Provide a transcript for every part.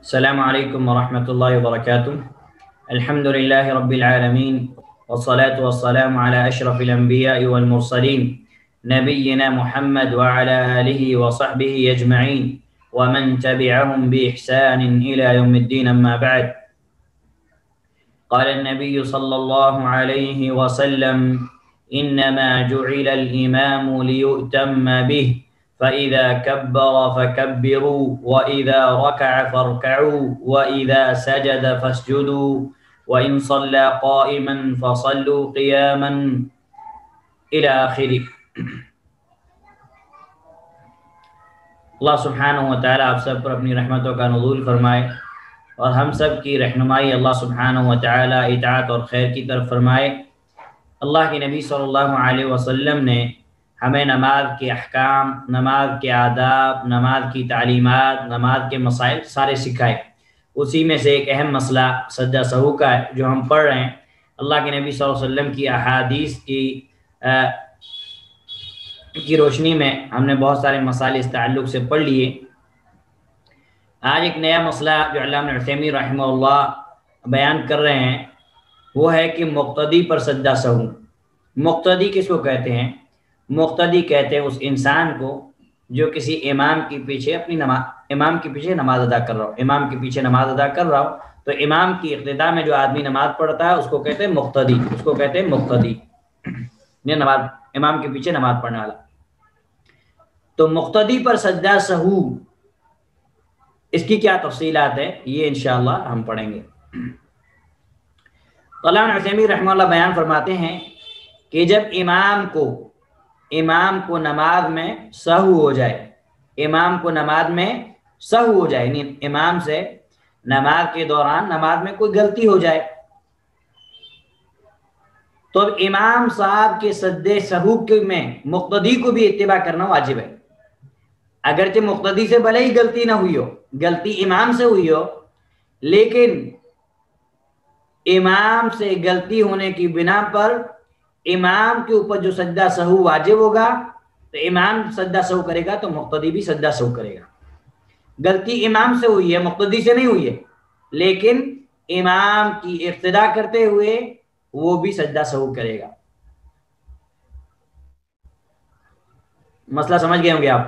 السلام علیکم ورحمۃ اللہ وبرکاتہ۔ الحمد للہ رب العالمین والصلاة والسلام على اشرف الانبیاء والمرسلین نبینا محمد وعلى آلہ وصحبہ اجمعین ومن تبعهم بإحسان إلى يوم الدين اما بعد۔ قال النبی صلی اللہ علیہ وسلم انما جعل الامام ليؤتم به فإذا كبر فكبروا وإذا ركع فاركعوا وإذا سجد فاسجدوا وإن صلى قائما فصلوا قياما إلى آخره۔ اللہ سبحانہ و تعالیٰ آپ سب پر اپنی رحمتوں کا نزول فرمائے اور ہم سب کی رہنمائی اللہ سبحانہ و تعالیٰ اطاعت اور خیر کی طرف فرمائے۔ اللہ کے نبی صلی اللہ علیہ وسلم نے ہمیں نماز کے احکام، نماز کے آداب، نماز کی تعلیمات، نماز کے مسائل سارے سکھائے۔ اسی میں سے ایک اہم مسئلہ سجدہ سہو کا ہے جو ہم پڑھ رہے ہیں۔ اللہ کے نبی صلی اللہ علیہ وسلم کی احادیث کی روشنی میں ہم نے بہت سارے مسائل اس تعلق سے پڑھ لیے۔ آج ایک نیا مسئلہ جو علامہ عثیمین رحمہ اللہ بیان کر رہے ہیں وہ ہے کہ مقتدی پر سجدہ سہو۔ مقتدی کس کو کہتے ہیں؟ مقتدی کہتے ہیں اس انسان کو جو کسی امام کے پیچھے امام کے پیچھے نماز ادا کر رہا ہو۔ امام کے پیچھے نماز ادا کر رہا ہو تو امام کی اقتداء میں جو آدمی نماز پڑھتا ہے اس کو کہتے ہیں مقتدی، اس کو کہتے ہیں مقتدی، یہ نماز امام کے پیچھے نماز پڑھنے والا۔ تو مقتدی پر سجدہ سہو اس کی کیا تفصیلات ہیں یہ انشاءاللہ ہم پڑھیں گے۔ علامہ عثیمین رحمہ اللہ بیان فرماتے ہیں کہ جب امام کو نماز میں سہو ہو جائے، امام کو نماز میں سہو ہو جائے، یعنی امام سے نماز کے دوران نماز میں کوئی غلطی ہو جائے تو اب امام صاحب کے سجدے سہو میں مقتدی کو بھی اتباع کرنا واجب ہے۔ اگرچہ مقتدی سے بھلے ہی غلطی نہ ہوئی ہو، غلطی امام سے ہوئی ہو، لیکن امام سے غلطی ہونے کی بنا پر امام کے اوپر جو سجدہ سہو واجب ہوگا تو امام سجدہ سہو کرے گا تو مقتدی بھی سجدہ سہو کرے گا۔ غلطی امام سے ہوئی ہے، مقتدی سے نہیں ہوئی ہے، لیکن امام کی اقتداء کرتے ہوئے وہ بھی سجدہ سہو کرے گا۔ مسئلہ سمجھ گئے ہوں گے آپ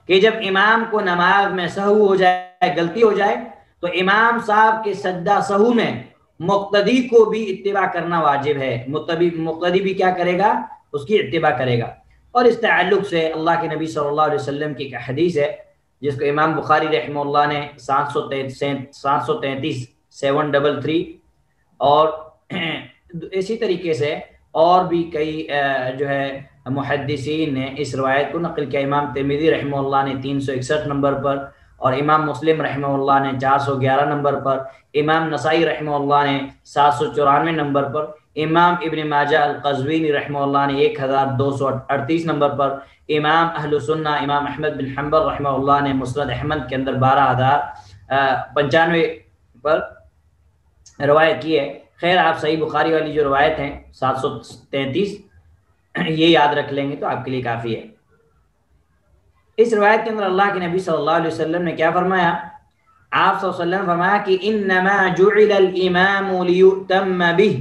کہ جب امام کو نماز میں سہو ہو جائے، غلطی ہو جائے تو امام صاحب کے سجدہ سہو میں مقتدی کو بھی اتباع کرنا واجب ہے۔ مقتدی بھی کیا کرے گا؟ اس کی اتباع کرے گا۔ اور اس تعلق سے اللہ کے نبی صلی اللہ علیہ وسلم کی ایک حدیث ہے جس کو امام بخاری رحمہ اللہ نے 733 اور اسی طریقے سے اور بھی کئی جو ہے محدثین نے اس روایت کو نقل کیا۔ امام ترمذی رحمہ اللہ نے 361 نمبر پر اور امام مسلم رحمہ اللہ نے 411 نمبر پر، امام نسائی رحمہ اللہ نے 794 نمبر پر، امام ابن ماجہ القزوینی رحمہ اللہ نے 1238 نمبر پر، امام اہل سنہ امام احمد بن حنبل رحمہ اللہ نے مسند احمد کے اندر 12095 پر روایت کی ہے۔ خیر آپ صحیح بخاری والی جو روایت ہیں 733 یہ یاد رکھ لیں گے تو آپ کے لیے کافی ہے۔ اس روایت کے اندر اللہ کے نبی صلی اللہ علیہ وسلم نے کیا فرمایا؟ آپ صلی اللہ علیہ وسلم فرمایا کہ انما جعل الامام لیؤتم بہ،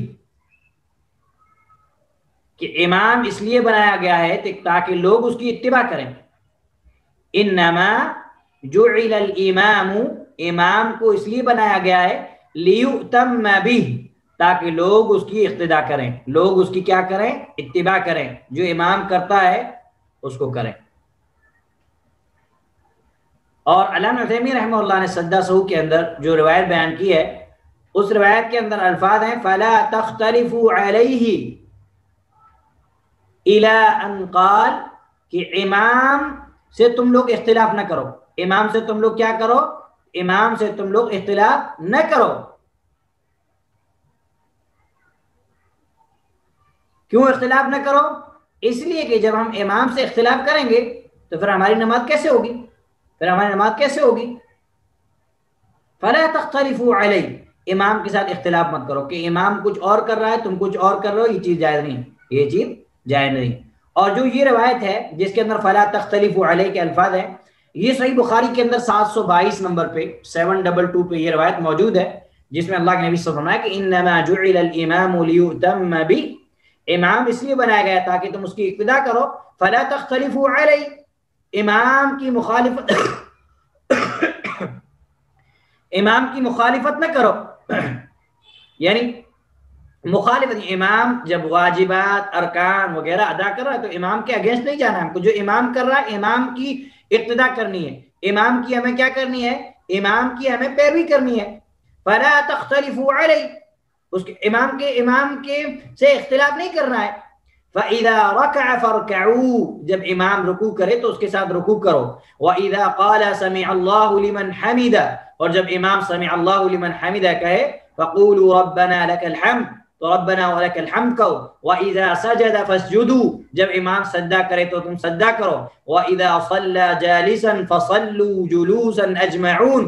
کہ امام اس لیے بنایا گیا ہے تاکہ لوگ اس کی اتباع کریں۔ انما جعل الامام، امام کو اس لیے بنایا گیا ہے لیؤتم بہ، تاکہ لوگ اس کی اقتداء کریں، لوگ اس کی کیا کریں؟ اتباع کریں، جو امام کرتا ہے اس کو کریں۔ اور علامہ عثیمین رحمہ اللہ نے سجدہ سہو کے اندر جو روایت بیان کی ہے اس روایت کے اندر الفاظ ہیں فَلَا تَخْتَلِفُوا عَلَيْهِ إِلَىٰ أَنْ قَالَ، کہ امام سے تم لوگ اختلاف نہ کرو۔ امام سے تم لوگ کیا کرو؟ امام سے تم لوگ اختلاف نہ کرو۔ کیوں اختلاف نہ کرو؟ اس لیے کہ جب ہم امام سے اختلاف کریں گے تو پھر ہماری نماز کیسے ہوگی؟ فَلَا تَخْتَلِفُوا عَلَيْهِ، امام کے ساتھ اختلاف مت کرو کہ امام کچھ اور کر رہا ہے تم کچھ اور کر رہے ہو، یہ چیز جائز نہیں، یہ چیز جائز نہیں۔ اور جو یہ روایت ہے جس کے اندر فَلَا تَخْتَلِفُوا عَلَيْهِ کے الفاظ ہیں، یہ صحیح بخاری کے اندر 722 نمبر پہ 722 پہ یہ روایت موجود ہے، جس میں اللہ کے نبی صلی اللہ علیہ وسلم نے فرمایا کہ انما جعل الامام لیؤتم بہ، امام اس لیے بنایا گیا تاکہ تم اس کی اقتدا کرو، فلا تختلفوا علیہ، امام کی مخالفت امام کی مخالفت نہ کرو، یعنی مخالفت، امام جب واجبات ارکان وغیرہ ادا کر رہا ہے تو امام کے اگینسٹ نہیں جانا ہے ہم کو، جو امام کر رہا ہے امام کی اقتدا کرنی ہے، امام کی ہمیں کیا کرنی ہے، امام کی ہمیں پیروی کرنی ہے، فلا تختلفوا علیہ، اس کے امام کے سے اختلاف نہیں کرنا ہے، فَإِذَا رَكَعَ فَارْكَعُوا، جب امام رکوع کرے تو اس کے ساتھ رکوع کرو، وَإِذَا قَالَ سَمِعَ اللَّهُ لِمَنْ حَمِدَ، اور جب امام سمع اللہ لمن حمدہ کہے فَقُولُوا رَبَّنَا لَكَ الْحَمْدُ، تو ربنا ولک الحمد کہو، وَإِذَا سَجَدَ فَاسْجُدُوا، جب امام سجدہ کرے تو تم سجدہ کرو، وَإِذَا صَلَّى جَالِسًا فَصَلُّوا جُلُوسًا أَجْمَعُونَ،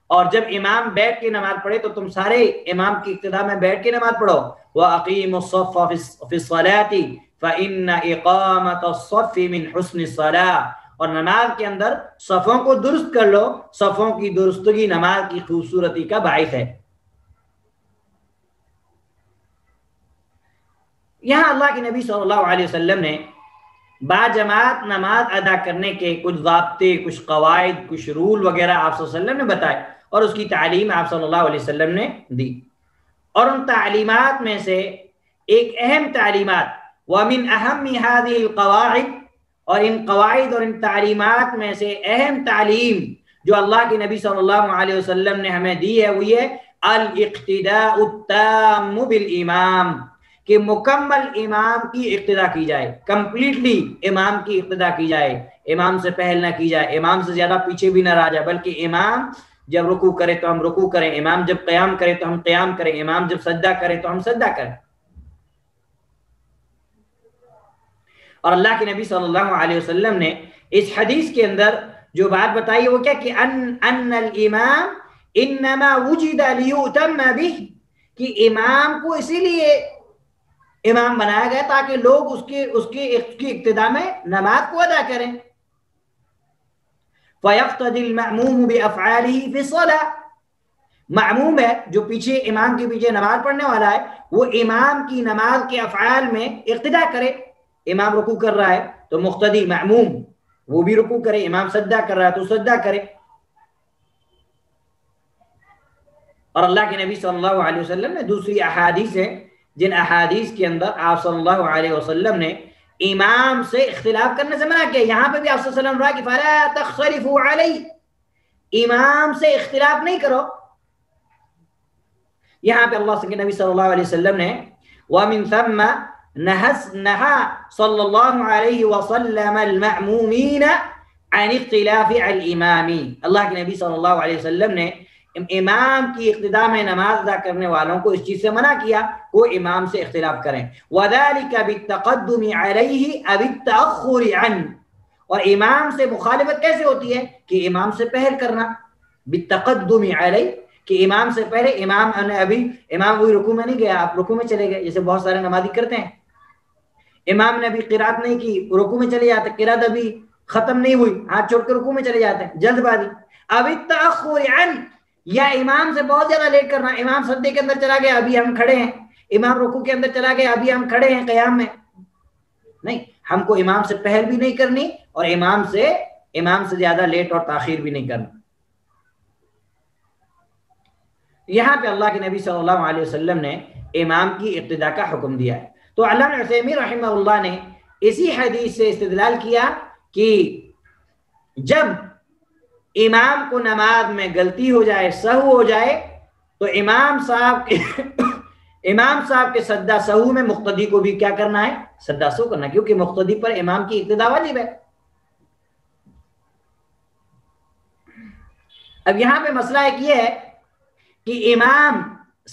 اور جب امام بیٹھ کے نماز پڑھے تو تم سارے امام کی اقتداء میں بیٹھ کے نماز پڑھو، وَأَقِيمُوا الصَّفَّ فِي الصَّلَاةِ فَإِنَّ إِقَامَةَ الصَّفِّ مِنْ حُسْنِ الصَّلَاةِ، اور نماز کے اندر صفوں کو درست کر لو، صفوں کی درستگی نماز کی خوبصورتی کا باعث ہے۔ یہاں اللہ کے نبی صلی اللہ علیہ وسلم نے با جماعت نماز ادا کرنے کے کچھ ضابطے، کچھ قواعد، کچھ رول وغیرہ آپ صلی اللہ علیہ وسلم نے بتائے، اور اس کی تعلیم آپ صلی اللہ علیہ وسلم نے دی، اور ان تعلیمات میں سے ایک اہم تعلیمات، وَمِنْ أَهَمِّ هَذِهِ الْقَوَاعِدِ، اور ان قواعد اور ان تعلیمات میں سے اہم تعلیم جو اللہ کے نبی صلی اللہ علیہ وسلم نے ہمیں دی ہے وہ یہ الاقتداء التام بالامام، کہ مکمل امام کی اقتداء کی جائے، کمپلیٹلی امام کی اقتداء کی جائے، امام سے پہل نہ کی جائے، امام سے زیادہ پیچھے بھی نہ رہ جائے، بلکہ امام جب رکوع کرے تو ہم رکوع کریں، امام جب قیام کرے تو ہم قیام کریں، امام جب سجدہ کرے تو ہم سجدہ کریں۔ اور اللہ کے نبی صلی اللہ علیہ وسلم نے اس حدیث کے اندر جو بات بتائی وہ کیا کہ ان الامام انما وجد لیؤتم بہ، کہ امام کو اسی لیے امام بنایا گیا تاکہ لوگ اس کی اقتداء میں نماز کو ادا کریں۔ فَيَقْتَدِي الْمَأْمُومُ بِأَفْعَالِهِ فِي الصَّلَاةِ، مأموم ہے جو پیچھے امام کے پیچھے نماز پڑھنے والا ہے، وہ امام کی نماز کے افعال میں اقتداء کرے، امام رکوع کر رہا ہے تو مقتدی معموم وہ بھی رکوع کرے، امام سجدہ کر رہا ہے تو سجدہ کرے۔ اور اللہ کے نبی صلی اللہ علیہ وسلم نے دوسری احادیث ہیں جن احادیث کے اندر آپ صلی اللہ علیہ وسلم نے امام سے اختلاف کرنے سے منع کیا، یہاں پہ بھی آپ صلی اللہ علیہ وسلم رہا کہ فَلَا تَخْتَلِفُوا عَلَيْهِ، امام سے اختلاف نہیں کرو۔ یہاں پہ اللہ کے نبی صلی اللہ علیہ وسلم نے وَمِن ثَمَّ نَهَى صلی اللہ علیہ وسلم المأمومین عن اختلاف الامام، اللہ کے نبی صلی اللہ علیہ وسلم نے امام کی اقتداء میں نماز ادا کرنے والوں کو اس چیز سے منع کیا وہ امام سے اختلاف کریں، وَذَلِكَ بِالتَّقَدُّمِ عَلَيْهِ أَوِ التَّأَخُّرِ عَنْهُ، اور امام سے مخالفت کیسے ہوتی ہے کہ امام سے پہل کرنا، بالتقدم علیہ، کہ امام سے پہلے امام وہی رکوع میں نہیں گیا، آپ رکوع میں چلے گئے، جیسے بہت سارے نمازی کرتے ہیں، امام نے ابھی قرات نہیں کی رکوع میں چلے جاتے، قرات ابھی ختم نہیں ہوئی ہاتھ چھوڑ کے رکوع میں چلے جاتے ہیں، جلد بازی۔ اب التأخر عنہ، یا امام سے بہت زیادہ لیٹ کرنا، امام سجدے کے اندر چلا گیا ابھی ہم کھڑے ہیں، امام رکوع کے اندر چلا گیا ابھی ہم کھڑے ہیں قیام میں، نہیں، ہم کو امام سے پہل بھی نہیں کرنی اور امام سے زیادہ لیٹ اور تاخیر بھی نہیں کرنا۔ یہاں پہ اللہ کے نبی صلی اللہ علیہ وسلم نے امام کی اقتداء کا حکم دیا ہے۔ تو علامہ عثیمین رحمہ اللہ نے اسی حدیث سے استدلال کیا کہ جب امام کو نماز میں غلطی ہو جائے، سہو ہو جائے، تو امام صاحب کے سجدہ سہو میں مقتدی کو بھی کیا کرنا ہے، سجدہ سہو کرنا، کیونکہ مقتدی پر امام کی اقتداء واجب ہے۔ اب یہاں پہ مسئلہ ایک یہ ہے کہ امام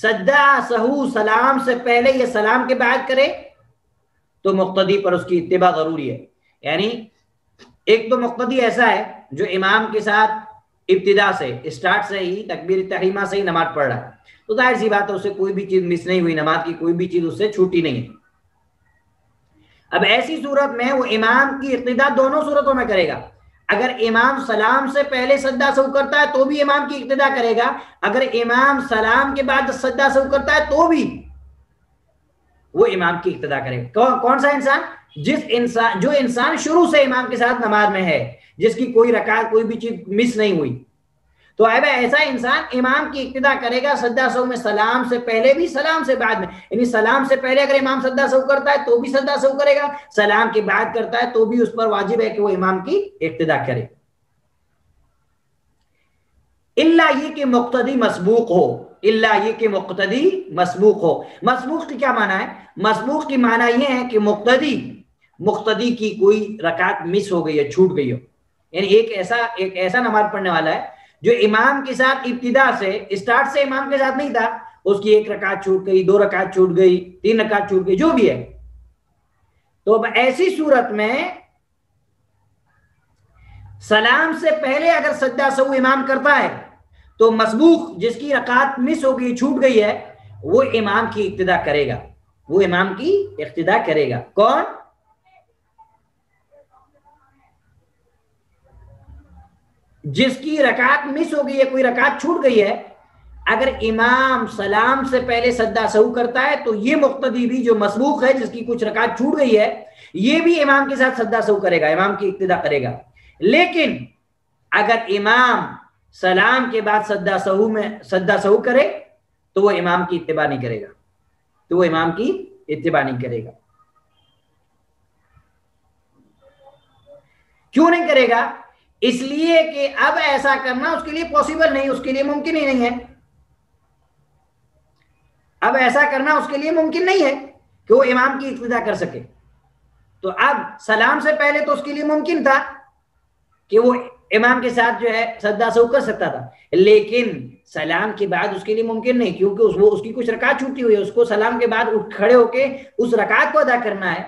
سجدہ سہو سلام سے پہلے یا سلام کے بعد کرے تو مقتدی پر اس کی اتباع ضروری ہے، یعنی ایک تو مقتدی ایسا ہے جو امام کے ساتھ ابتدا سے اسٹارٹ سے ہی تکبیر تحریمہ سے ہی نماز پڑھ رہا ہے، تو ظاہر سی بات ہے اسے کوئی بھی چیز مس نہیں ہوئی، نماز کی کوئی بھی چیز اس سے چھوٹی نہیں ہے۔ اب ایسی صورت میں وہ امام کی اقتداء دونوں صورتوں میں کرے گا، اگر امام سلام سے پہلے سجدہ سہو کرتا ہے تو بھی امام کی اقتدا کرے گا، اگر امام سلام کے بعد سجدہ سہو کرتا ہے تو بھی وہ امام کی اقتدا کرے گا۔ کون سا انسان؟ جو انسان شروع سے امام کے ساتھ نماز میں ہے، جس کی کوئی رکعت کوئی بھی چیز مس نہیں ہوئی، تو ایسا انسان امام کی اقتدا کرے گا سجدہ سہو میں، سلام سے پہلے بھی سلام سے بعد میں، یعنی سلام سے پہلے اگر امام سجدہ سہو کرتا ہے تو بھی سجدہ سہو کرے گا، سلام کے بعد کرتا ہے تو بھی اس پر واجب ہے کہ وہ امام کی اقتدا کرے، الا یہ کہ مقتدی مسبوق ہو، الا یہ کہ مقتدی مسبوق ہو۔ مسبوق کی کیا معنی ہے؟ مسبوق کی معنی یہ ہے کہ مقتدی کی کوئی رکعت مس ہو گئی ہے، چھوٹ گئی ہو، یعنی ایک ایسا نماز پڑھنے والا ہے جو امام کے ساتھ ابتدا سے اسٹارٹ سے امام کے ساتھ نہیں تھا، اس کی 1 رکعت چھوٹ گئی، 2 رکعت چھوٹ گئی، 3 رکعت چھوٹ گئی، جو بھی ہے، تو اب ایسی صورت میں سلام سے پہلے اگر سجدہ سہو امام کرتا ہے تو مسبوق جس کی رکعت مس ہو گئی، چھوٹ گئی ہے، وہ امام کی اقتدا کرے گا، وہ امام کی اقتدا کرے گا۔ کون؟ جس کی رکعت مس ہو گئی ہے، کوئی رکعت چھوٹ گئی ہے، اگر امام سلام سے پہلے سجدہ سہو کرتا ہے تو یہ مقتدی بھی جو مسبوق ہے، جس کی کچھ رکعت چھوٹ گئی ہے، یہ بھی امام کے ساتھ سجدہ سہو کرے گا، امام کی اقتدا کرے گا۔ لیکن اگر امام سلام کے بعد سجدہ سہو کرے تو وہ امام کی اتباع نہیں کرے گا، تو وہ امام کی اتباع نہیں کرے گا۔ کیوں نہیں کرے گا؟ اس لیے کہ اب ایسا کرنا اس کے لیے پاسبل نہیں، اس کے لیے ممکن ہی نہیں ہے، اب ایسا کرنا اس کے لیے ممکن نہیں ہے کہ وہ امام کی اقتدا کر سکے۔ تو اب سلام سے پہلے تو اس کے لیے ممکن تھا کہ وہ امام کے ساتھ جو ہے سجدہ سہو کر سکتا تھا، لیکن سلام کے بعد اس کے لیے ممکن نہیں، کیونکہ اس کی کچھ رکعت چھوٹی ہوئی ہے، اس کو سلام کے بعد کھڑے ہو کے اس رکعت کو ادا کرنا ہے۔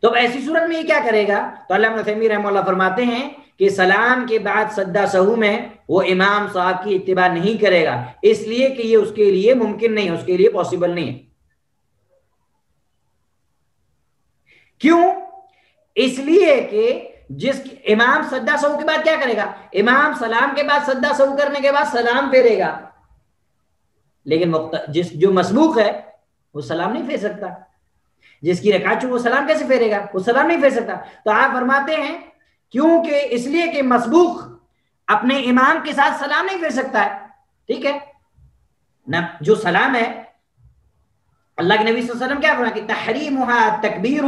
تو ایسی صورت میں یہ کیا کرے گا؟ تو علامہ عثیمین رحمہ اللہ فرماتے ہیں کہ سلام کے بعد سجدہ سہو میں وہ امام صاحب کی اتباع نہیں کرے گا، اس لیے کہ یہ اس کے لیے ممکن نہیں ہے، اس کے لیے پاسبل نہیں ہے۔ کیوں؟ اس لیے کہ امام سجدہ سہو کے بعد کیا کرے گا؟ امام سلام کے بعد سجدہ سہو کرنے کے بعد سلام پھیرے گا، لیکن جو مسبوق ہے وہ سلام نہیں پھیر سکتا، جس کی رکعت وہ سلام کیسے پھیرے گا؟ وہ سلام نہیں پھیر سکتا۔ تو آپ فرماتے ہیں کیونکہ اس لیے کہ مسبوق اپنے امام کے ساتھ سلام نہیں پھیر سکتا ہے، ٹھیک ہے نا؟ جو سلام ہے، اللہ کے نبی صلی اللہ علیہ وسلم کیا فرمایا کہ تحریمها التکبیر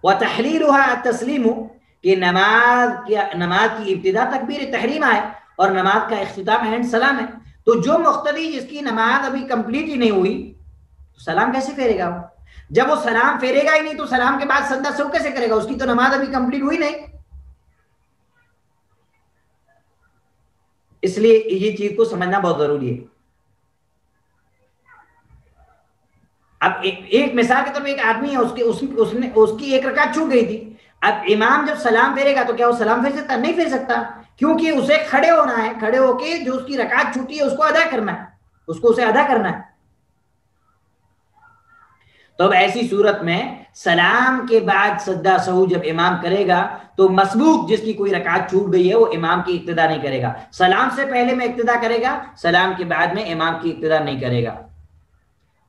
وتحلیلها التسلیم، کہ نماز کی ابتدا تکبیر تحریم ہے اور نماز کا اختتام اینڈ سلام ہے۔ تو جو مقتدی جس کی نماز ابھی کمپلیٹ ہی نہیں ہوئی، سلام کیسے پھیرے گا؟ جب وہ سلام پھیرے گا ہی نہیں تو سلام کے بعد سجدہ سہو کیسے کرے گا؟ اس کی تو نماز ابھی کمپلیٹ ہوئی نہیں۔ اس لیے یہ چیز کو سمجھنا بہت ضروری ہے۔ اب ایک مثال کے طور پہ ایک آدمی ہے، اس کی 1 رکعت چھوٹ گئی تھی، اب امام جب سلام پھیرے گا تو کیا وہ سلام پھیر سکتا؟ نہیں پھیر سکتا، کیونکہ اسے کھڑے ہونا ہے، کھڑے ہو کے جو اس کی رکعت چھوٹی ہے اس کو ادا کرنا ہے، اسے ادا کرنا ہے۔ تو اب ایسی صورت میں سلام کے بعد سجدہ سہو جب امام کرے گا تو مسبوق جس کی کوئی رکعت چھوٹ گئی ہے وہ امام کی اقتدا نہیں کرے گا، سلام سے پہلے میں اقتدا کرے گا، سلام کے بعد میں امام کی اقتدا نہیں کرے گا۔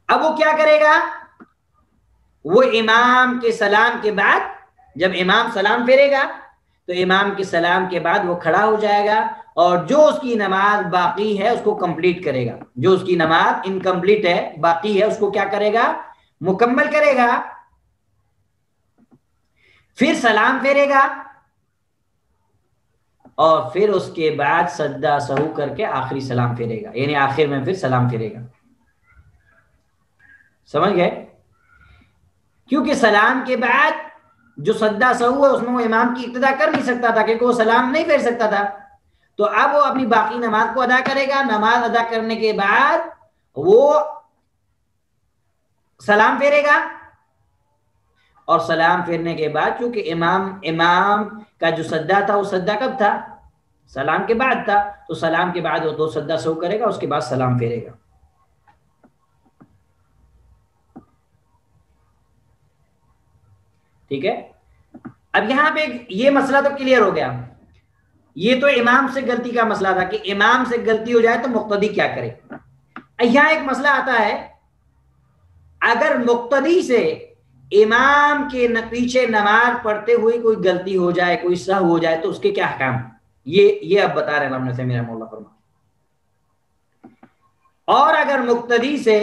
اب وہ کیا کرے گا؟ وہ امام کے سلام کے بعد جب امام سلام پھیرے گا تو امام کے سلام کے بعد وہ کھڑا ہو جائے گا اور جو اس کی نماز باقی ہے اس کو کمپلیٹ کرے گا، جو اس کی نماز انکمپلیٹ ہے، باقی ہے، اس کو کیا کرے گا؟ مکمل کرے گا۔ پھر سلام پھیرے گا اور پھر اس کے بعد سجدہ سہو کر کے آخری سلام پھیرے گا، یعنی آخر میں پھر سلام پھیرے گا۔ سمجھ گئے؟ کیونکہ سلام کے بعد جو سجدہ سہو ہے اس میں وہ امام کی اقتدا کر نہیں سکتا تھا، کیونکہ وہ سلام نہیں پھیر سکتا تھا، تو اب وہ اپنی باقی نماز کو ادا کرے گا، نماز ادا کرنے کے بعد وہ سلام پھیرے گا، اور سلام پھیرنے کے بعد چونکہ امام کا جو سجدہ تھا وہ سجدہ کب تھا؟ سلام کے بعد تھا، تو سلام کے بعد وہ 2 سجدہ سہو کرے گا، اس کے بعد سلام پھیرے گا۔ ٹھیک ہے؟ اب یہاں پہ یہ مسئلہ تو کلیئر ہو گیا. یہ تو امام سے غلطی کا مسئلہ تھا کہ امام سے غلطی ہو جائے تو مقتدی کیا کرے. یہاں ایک مسئلہ آتا ہے اگر مقتدی سے امام کے پیچھے نماز پڑھتے ہوئے کوئی غلطی ہو جائے, کوئی سہو ہو جائے, تو اس کے کیا احکام. یہ اب بتا رہے ہیں امام نصیر رحمہ اللہ فرما. اور اگر مقتدی سے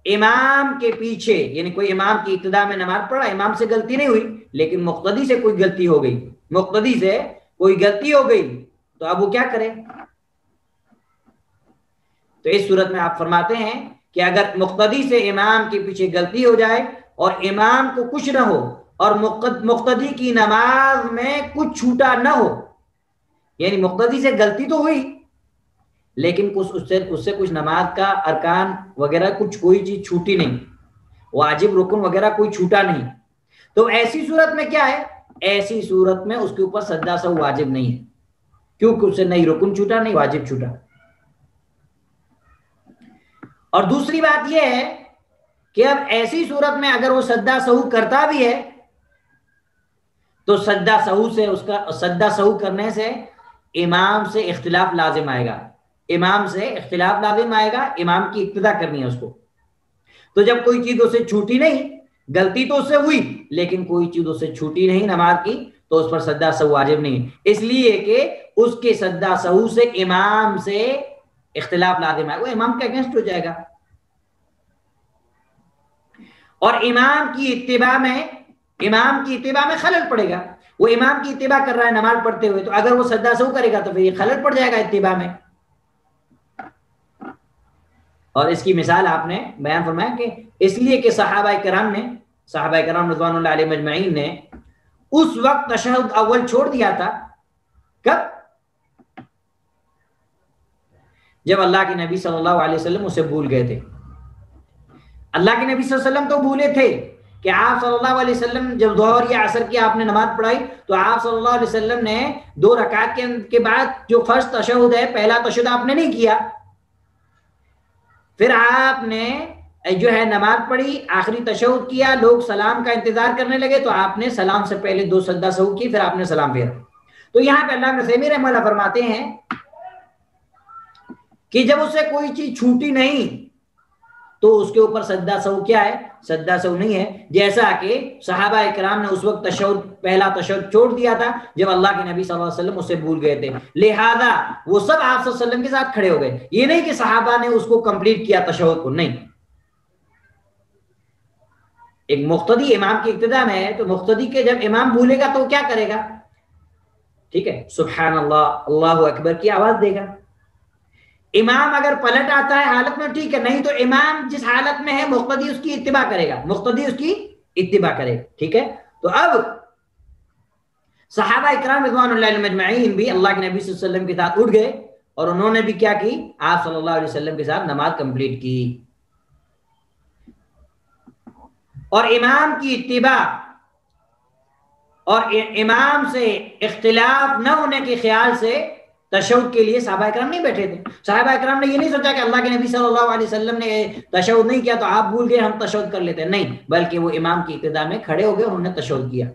امام کے پیچھے یعنی کوئی امام کی ابتدا میں نماز پڑھا, امام سے غلطی نہیں ہوئی لیکن مقتدی سے کوئی غلطی ہو گئی, مقتدی سے کوئی غلطی ہو گئی, تو اب وہ کیا کرے. تو اس صورت میں آپ فرماتے ہیں کہ اگر مقتدی سے امام کے پیچھے غلطی ہو جائے اور امام کو کچھ نہ ہو اور مقتدی کی نماز میں کچھ چھوٹا نہ ہو, یعنی مقتدی سے غلطی تو ہوئی لیکن اس سے کچھ نماز کا ارکان وغیرہ کچھ کوئی چیز چھوٹی نہیں, واجب رکن وغیرہ کوئی چھوٹا نہیں, تو ایسی صورت میں کیا ہے, ایسی صورت میں اس کے اوپر سجدہ سہو واجب نہیں ہے کیونکہ اس سے نہیں رکن چھوٹا نہیں واجب چھوٹا. اور دوسری بات یہ ہے کہ اب ایسی صورت میں اگر وہ سجدہ سہو کرتا بھی ہے تو سجدہ سہو کرنے سے امام سے اختلاف لازم آئے گا, امام سے اختلاف لازم آئے گا, امام کی ابتدا کرنی ہے اس کو. تو جب کوئی چیز اسے چھوٹی نہیں, غلطی تو اس سے ہوئی لیکن کوئی چیز اس سے چھوٹی نہیں نماز کی, تو اس پر سجدہ سہو واجب نہیں, اس لیے کہ اس کے سجدہ سہو سے امام سے اختلاف لازم آئے, وہ امام کے اگینسٹ ہو جائے گا. اور امام کی اتباع میں خلل پڑے گا. وہ امام کی اتباع کر رہا ہے نماز پڑھتے ہوئے, تو اگر وہ سجدہ سہو کرے گا تو پھر یہ خلل پڑ جائے گا اتباع میں. اور اس کی مثال آپ نے بیان فرمایا کہ اس لیے کہ صحابہ کرام رضوان اللہ علیہ مجمعین نے اس وقت تشہد اول چھوڑ دیا تھا. کب؟ جب اللہ کے نبی صلی اللہ علیہ وسلم اسے بھول گئے تھے. اللہ کے نبی صلی اللہ علیہ وسلم تو بھولے تھے کہ آپ صلی اللہ علیہ وسلم جب ظہر یا عصر کی آپ نے نماز پڑھائی تو آپ صلی اللہ علیہ وسلم نے 2 رکعت کے بعد جو فرض تشہد ہے, پہلا تشہد آپ نے نہیں کیا, پھر آپ نے جو ہے نماز پڑھی, آخری تشہد کیا, لوگ سلام کا انتظار کرنے لگے تو آپ نے سلام سے پہلے 2 سجدہ سہو کی, پھر آپ نے سلام پھیرا. تو یہاں پہ اللہ نصیر رحمہ اللہ فرماتے ہیں کہ جب اسے کوئی چیز چھوٹی نہیں تو اس کے اوپر سجدہ سہو کیا ہے, سجدہ سہو نہیں ہے. جیسا کہ صحابہ کرام نے اس وقت پہلا تشہد چھوڑ دیا تھا جب اللہ کے نبی صلی اللہ علیہ وسلم اسے بھول گئے تھے, لہذا وہ سب آپ صلی اللہ علیہ وسلم کے ساتھ کھڑے ہو گئے. یہ نہیں کہ صحابہ نے اس کو کمپلیٹ کیا تشہد کو, نہیں. ایک مقتدی امام کی ابتدا میں ہے تو مقتدی کے جب امام بھولے گا تو کیا کرے گا, ٹھیک ہے, سبحان اللہ, اللہ اکبر کی آواز دے گا. امام اگر پلٹ آتا ہے حالت میں ٹھیک ہے, نہیں تو امام جس حالت میں ہے مقتدی اس کی اتباع کرے گا, ٹھیک ہے. تو اب صحابہ اکرام رضوان اللہ علیہم اجمعین بھی اللہ کے نبی صلی اللہ علیہ وسلم کے ساتھ اٹھ گئے اور انہوں نے بھی کیا کی, آپ صلی اللہ علیہ وسلم کے ساتھ نماز کمپلیٹ کی. اور امام کی اتباع اور امام سے اختلاف نہ ہونے کے خیال سے تشہد کے لیے صحابہ اکرام نہیں بیٹھے تھے. صحابہ اکرام نے یہ نہیں سوچا کہ اللہ کے نبی صلی اللہ علیہ وسلم نے تشہد نہیں کیا تو آپ بھول گئے, ہم تشہد کر لیتے ہیں, نہیں, بلکہ وہ امام کی ابتدا میں کھڑے ہو گئے, انہوں نے تشہد کیا.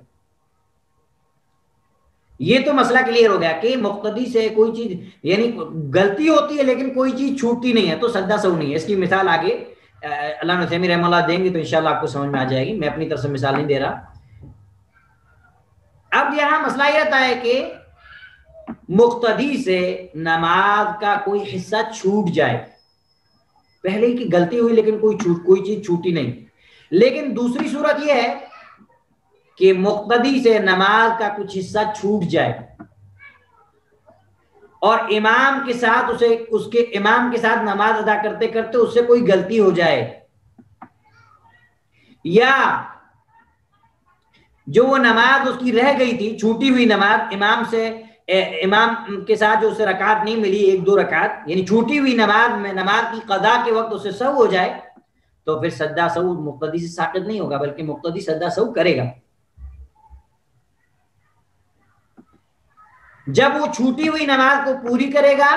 یہ تو مسئلہ کلیئر ہو گیا کہ مقتدی سے کوئی چیز یعنی غلطی ہوتی ہے لیکن کوئی چیز چھوٹتی نہیں ہے تو سجدہ سہو نہیں ہے. اس کی مثال آگے اللہ نصیر رحمہ اللہ دیں گے تو انشاءاللہ آپ کو سمجھ میں آ جائے گی, میں اپنی طرف سے مثال نہیں دے رہا. اب یہاں مسئلہ یہ رہتا ہے کہ مقتدی سے نماز کا کوئی حصہ چھوٹ جائے, پہلے ہی کی غلطی ہوئی لیکن کوئی چیز چھوٹی نہیں. لیکن دوسری صورت یہ ہے کہ مقتدی سے نماز کا کچھ حصہ چھوٹ جائے اور امام کے ساتھ نماز ادا کرتے کرتے اس سے کوئی غلطی ہو جائے, یا جو وہ نماز اس کی رہ گئی تھی, چھوٹی ہوئی نماز, امام کے ساتھ جو اسے رکعت نہیں ملی, 1-2 رکعت, یعنی چھوٹی ہوئی نماز کی قضا کے وقت اسے سہو ہو جائے تو پھر سجدہ سہو مقتدی سے ساقط نہیں ہوگا بلکہ مقتدی سجدہ سہو کرے گا. جب وہ چھوٹی ہوئی نماز کو پوری کرے گا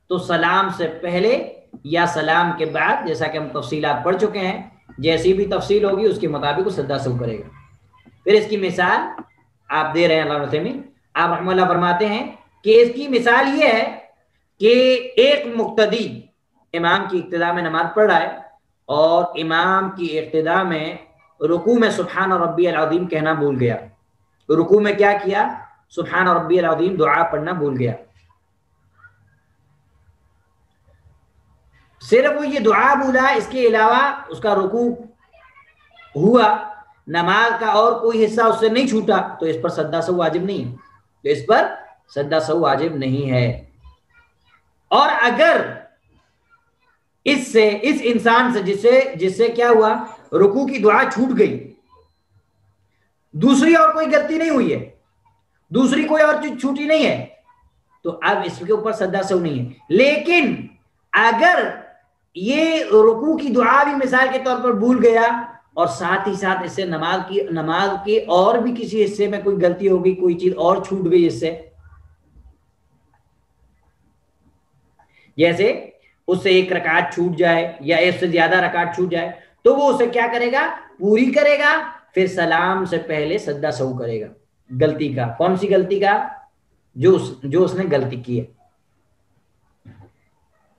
تو سلام سے پہلے یا سلام کے بعد, جیسا کہ ہم تفصیلات پڑھ چکے ہیں, جیسی بھی تفصیل ہوگی اس کے مطابق وہ سجدہ سہو کرے گا. پھر اس کی مثال آپ دے رہے ہیں علامہ عثیمین، آپ رحمہ اللہ فرماتے ہیں کہ اس کی مثال یہ ہے کہ ایک مقتدی امام کی ابتدا میں نماز پڑھ رہا ہے اور امام کی ابتدا میں رکوع میں سبحان ربی العظیم کہنا بھول گیا، رکوع میں کیا کیا؟ سبحان ربی العظیم دعا پڑھنا بھول گیا. صرف وہ یہ دعا بولا، اس کے علاوہ اس کا رکوع ہوا، نماز کا اور کوئی حصہ اس سے نہیں چھوٹا، تو اس پر سجدہ سہو واجب نہیں ہے، تو اس پر سجدہ سہو واجب نہیں ہے. اور اگر اس انسان سے جس سے کیا ہوا، رکوع کی دعا چھوٹ گئی، دوسری اور کوئی غلطی نہیں ہوئی ہے، دوسری کوئی اور چیز چھوٹی نہیں ہے، تو اب اس کے اوپر سجدہ سہو نہیں ہے. لیکن اگر یہ رکوع کی دعا بھی مثال کے طور پر بھول گیا اور ساتھ ہی ساتھ اس سے نماز کی اور بھی کسی حصے میں کوئی غلطی ہو گئی، کوئی چیز اور چھوٹ گئی اس سے، جیسے اس سے ایک رکعت چھوٹ جائے یا اس سے زیادہ رکعت چھوٹ جائے، تو وہ اسے کیا کرے گا؟ پوری کرے گا، پھر سلام سے پہلے سجدہ سہو کرے گا. غلطی کا، کون سی غلطی کا؟ جو اس نے غلطی کی ہے.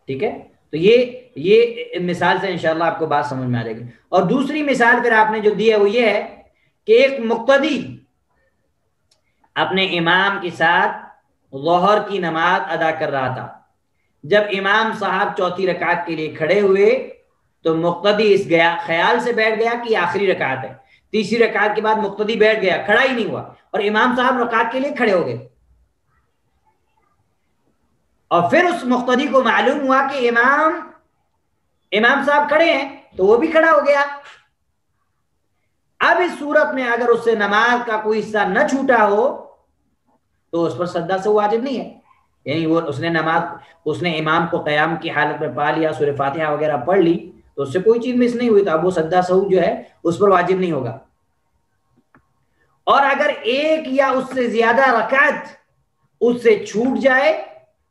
ٹھیک ہے، تو یہ مثال سے انشاءاللہ آپ کو بات سمجھ میں آ جائے گی. اور دوسری مثال پھر آپ نے جو دی ہے وہ یہ ہے کہ ایک مقتدی اپنے امام کے ساتھ ظہر کی نماز ادا کر رہا تھا. جب امام صاحب چوتھی رکعت کے لیے کھڑے ہوئے تو مقتدی اس خیال سے بیٹھ گیا کہ آخری رکعت ہے. تیسری رکعت کے بعد مقتدی بیٹھ گیا، کھڑا ہی نہیں ہوا، اور امام صاحب رکعت کے لیے کھڑے ہو گئے. اور پھر اس مقتدی کو معلوم ہوا کہ امام صاحب کھڑے ہیں، تو وہ بھی کھڑا ہو گیا. اب اس صورت میں اگر اس سے نماز کا کوئی حصہ نہ چھوٹا ہو تو اس پر سجدہ سہو واجب نہیں ہے. یعنی اس نے امام کو قیام کی حالت میں پا لیا، سورہ فاتحہ وغیرہ پڑھ لی، تو اس سے کوئی چیز مس نہیں ہوئی، تو اب وہ سجدہ سہو جو ہے اس پر واجب نہیں ہوگا. اور اگر ایک یا اس سے زیادہ رکعت اس سے چھوٹ جائے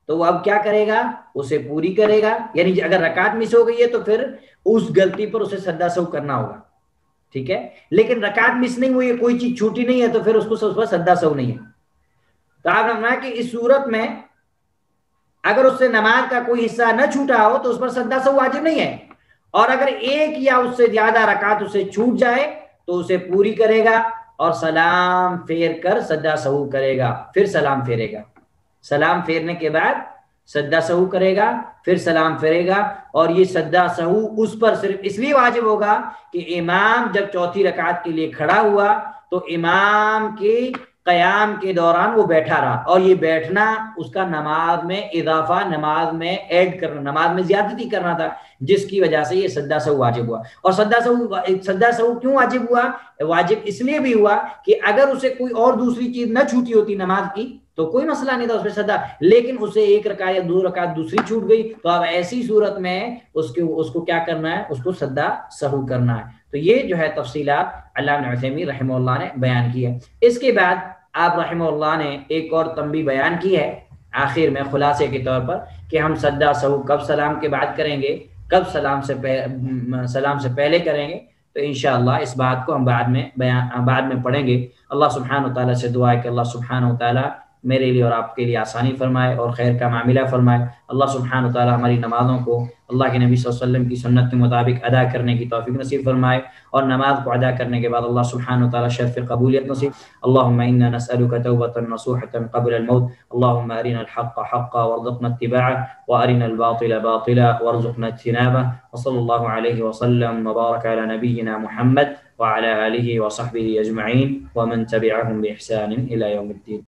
تو وہ اب کیا کرے گا؟ اسے پوری کرے گا. یعنی اگر رکعت مس ہو گئی ہے تو پھر اس غلطی پر اسے سجدہ سہو کرنا ہوگا. ٹھیک ہے، لیکن رکعت مس نہیں ہوئی ہے، کوئی چیز چھوٹی نہیں ہے، تو پھر اس پر سجدہ سہو نہیں ہے. تو آپ نے فرمایا کہ اس صورت میں اگر اس سے نماز کا کوئی حصہ نہ چھوٹا ہو تو اس پر سجدہ سہو واجب نہیں ہے. اور اگر ایک یا اس سے زیادہ رکعت اسے چھوٹ جائے تو اسے پوری کرے گا اور سلام پھیر کر سجدہ سہو کرے گا، پھر سلام پھیرے گا. سلام پھیرنے کے بعد سجدہ سہو کرے گا، پھر سلام پھیرے گا. اور یہ سجدہ سہو اس پر صرف اس لیے واجب ہوگا کہ امام جب چوتھی رکعت کے لیے کھڑا ہوا تو امام کے قیام کے دوران وہ بیٹھا رہا، اور یہ بیٹھنا اس کا نماز میں اضافہ، نماز میں ایڈ کرنا، نماز میں زیادتی کرنا تھا، جس کی وجہ سے یہ سجدہ سہو واجب ہوا. اور سجدہ سہو کیوں واجب ہوا؟ واجب اس لیے بھی ہوا کہ اگر اسے کوئی اور دوسری چیز نہ چھوٹی ہوتی نماز کی تو کوئی مسئلہ نہیں تھا اس پہ سجدہ، لیکن اسے ایک رکعت یا دو رکعت دوسری چھوٹ گئی، تو اب ایسی صورت میں اس کو کیا کرنا ہے؟ اس کو سجدہ سہو کرنا ہے. تو یہ جو ہے تفصیلات علامہ عثیمین رحمہ اللہ نے بیان کی ہے. اس کے بعد آپ رحمہ اللہ نے ایک اور تنبیہ بیان کی ہے آخر میں خلاصے کے طور پر کہ ہم سجدہ سہو کب سلام کے بعد کریں گے، کب سلام سے پہلے کریں گے. تو انشاءاللہ اس بات کو ہم بعد میں پڑھیں گے. اللہ سبحانہ و تعالیٰ سے دعا ہے کہ اللہ سبحانہ و تعالیٰ میرے لیے اور آپ کے لیے آسانی فرمائے اور خیر کا معاملہ فرمائے. اللہ سبحانہ و تعالیٰ ہماری نمازوں کو اللہ کے نبی صلی اللہ علیہ وسلم کی سنت کے مطابق ادا کرنے کی توفیق نصیب فرمائے، اور نماز کو ادا کرنے کے بعد اللہ سبحانہ و تعالیٰ شرف قبولیت نصیب. اللهم انا نسألك توبة نصوحة قبل الموت. اللهم ارنا الحق حقا وارزقنا اتباعه وارنا الباطل باطلا وارزقنا اجتنابه. وصلى الله عليه وسلم وبارك على نبينا محمد وعلى آله وصحبه أجمعين ومن تبعهم بإحسان إلى يوم الدين.